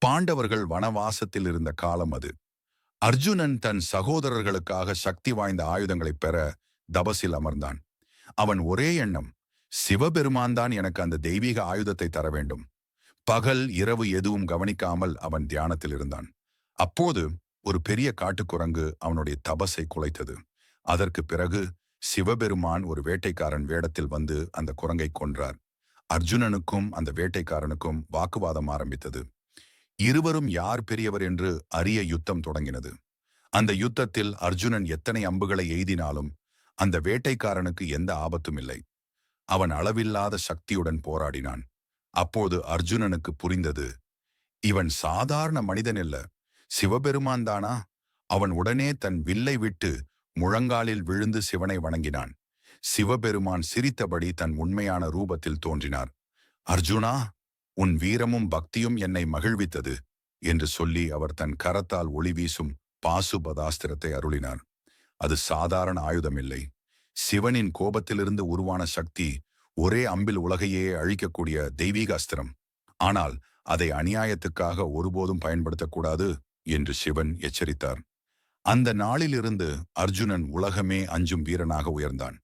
பாண்டவர்கள் வனவாசத்தில் இருந்த காலம் அது. அர்ஜுனன் தன் சகோதரர்களுக்காக சக்தி வாய்ந்த ஆயுதங்களைப் பெற தபசில் அமர்ந்தான். அவன் ஒரே எண்ணம், சிவபெருமான் தான் எனக்கு அந்த தெய்வீக ஆயுதத்தை தர வேண்டும். பகல் இரவு எதுவும் கவனிக்காமல் அவன் தியானத்தில் இருந்தான். அப்போது ஒரு பெரிய காட்டுக்குரங்கு அவனுடைய தபஸை குலைத்தது. அதற்கு பிறகு சிவபெருமான் ஒரு வேட்டைக்காரன் வேடத்தில் வந்து அந்த குரங்கை கொன்றார். அர்ஜுனனுக்கும் அந்த வேட்டைக்காரனுக்கும் வாக்குவாதம் ஆரம்பித்தது. இருவரும் யார் பெரியவர் என்று அரிய யுத்தம் தொடங்கினது. அந்த யுத்தத்தில் அர்ஜுனன் எத்தனை அம்புகளை எய்தினாலும் அந்த வேட்டைக்காரனுக்கு எந்த ஆபத்தும் இல்லை. அவன் அளவில்லாத சக்தியுடன் போராடினான். அப்போது அர்ஜுனனுக்கு புரிந்தது, இவன் சாதாரண மனிதன் இல்ல, சிவபெருமான் தானா? அவன் உடனே தன் வில்லை விட்டு முழங்காலில் விழுந்து சிவனை வணங்கினான். சிவபெருமான் சிரித்தபடி தன் உண்மையான ரூபத்தில் தோன்றினார். அர்ஜுனா, உன் வீரமும் பக்தியும் என்னை மகிழ்வித்தது என்று சொல்லி அவர் தன் கரத்தால் ஒளி வீசும் பாசுபதாஸ்திரத்தை அருளினார். அது சாதாரண ஆயுதமில்லை. சிவனின் கோபத்திலிருந்து உருவான சக்தி, ஒரே அம்பில் உலகையே அழிக்கக்கூடிய தெய்வீக அஸ்திரம். ஆனால் அதை அநியாயத்துக்காக ஒருபோதும் பயன்படுத்தக்கூடாது என்று சிவன் எச்சரித்தார். அந்த நாளிலிருந்து அர்ஜுனன் உலகமே அஞ்சும் வீரனாக உயர்ந்தான்.